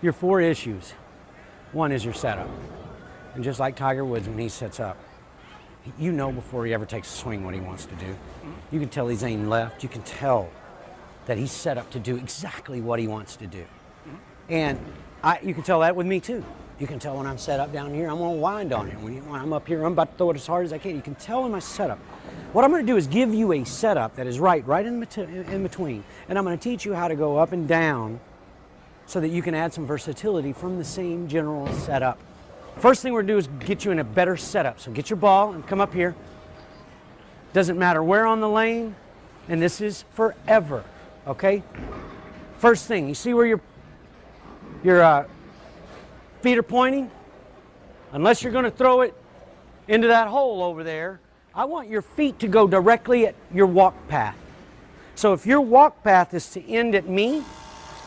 your 4 issues. One is your setup. And just like Tiger Woods, when he sets up, you know before he ever takes a swing what he wants to do. You can tell he's aimed left. You can tell that he's set up to do exactly what he wants to do. And you can tell that with me too. You can tell when I'm set up down here, I'm going to wind on it. When I'm up here, I'm about to throw it as hard as I can. You can tell in my setup. What I'm going to do is give you a setup that is right in between. And I'm going to teach you how to go up and down so that you can add some versatility from the same general setup. First thing we're going to do is get you in a better setup. So get your ball and come up here. Doesn't matter where on the lane, and this is forever, okay? First thing, you see where your feet are pointing? Unless you're going to throw it into that hole over there, I want your feet to go directly at your walk path. So if your walk path is to end at me,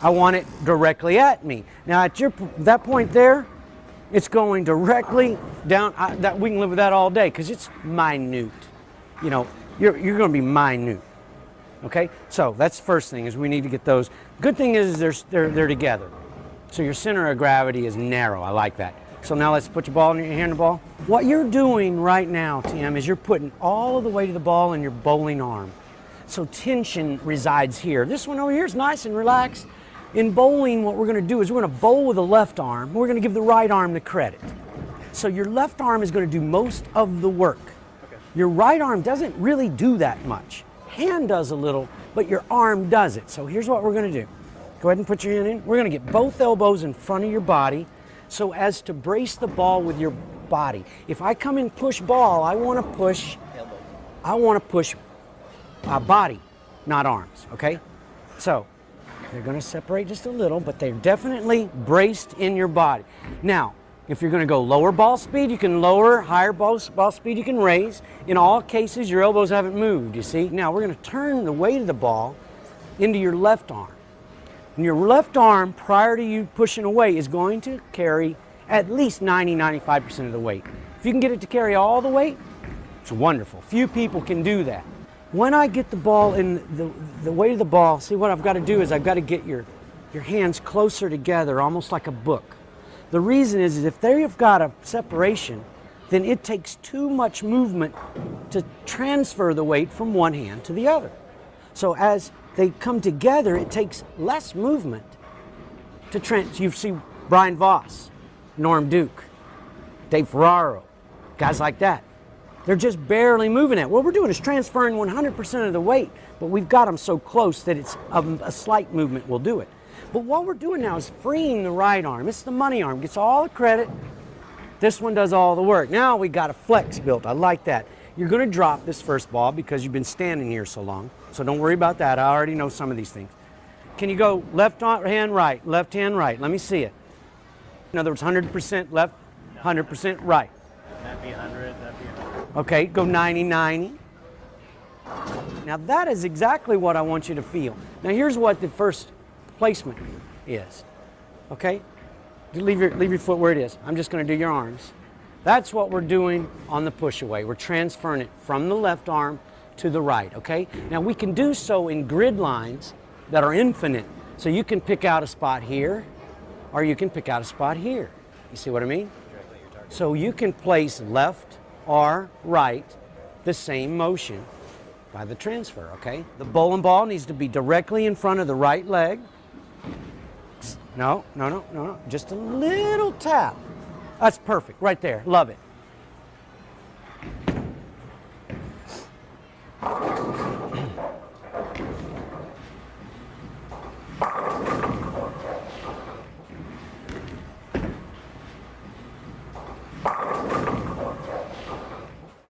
I want it directly at me. Now at that point there, it's going directly down. We can live with that all day because it's minute. You know, you're going to be minute. Okay, so that's the first thing is we need to get those. Good thing is they're together. So your center of gravity is narrow. I like that. So now let's put your ball in your hand, the ball. What you're doing right now, Tim, is you're putting all of the weight of the ball in your bowling arm. So tension resides here. This one over here is nice and relaxed. In bowling, what we're going to do is we're going to bowl with the left arm. We're going to give the right arm the credit. So your left arm is going to do most of the work. Okay. Your right arm doesn't really do that much. Hand does a little, but your arm does it. So here's what we're going to do. Go ahead and put your hand in. We're going to get both elbows in front of your body so as to brace the ball with your body. If I come and push ball, I want to push body, not arms, okay? So they're going to separate just a little, but they're definitely braced in your body. Now, if you're going to go lower ball speed, you can lower. Higher ball speed, you can raise. In all cases, your elbows haven't moved, you see? Now, we're going to turn the weight of the ball into your left arm. And your left arm, prior to you pushing away, is going to carry at least 90-95% of the weight. If you can get it to carry all the weight, it's wonderful. Few people can do that. When I get the ball in the weight of the ball, see what I've got to do is I've got to get your hands closer together, almost like a book. The reason is if they've got a separation, then it takes too much movement to transfer the weight from one hand to the other. So as they come together, it takes less movement to you see Brian Voss, Norm Duke, Dave Ferraro, guys like that. They're just barely moving it. What we're doing is transferring 100% of the weight, but we've got them so close that it's a slight movement will do it. But what we're doing now is freeing the right arm. It's the money arm, gets all the credit. This one does all the work. Now we got a flex built. I like that. You're going to drop this first ball because you've been standing here so long. So don't worry about that. I already know some of these things. Can you go left hand right, left hand right? Let me see it. In other words, 100% left, 100% right. That'd be 100, that'd be 100. Okay, go 90-90. Now that is exactly what I want you to feel. Now here's what the first placement is. Okay? Leave your foot where it is. I'm just going to do your arms. That's what we're doing on the push away. We're transferring it from the left arm to the right, okay? Now we can do so in grid lines that are infinite. So you can pick out a spot here, or you can pick out a spot here. You see what I mean? So you can place left or right the same motion by the transfer, okay? The bowling ball needs to be directly in front of the right leg. No, just a little tap. That's perfect, right there, love it.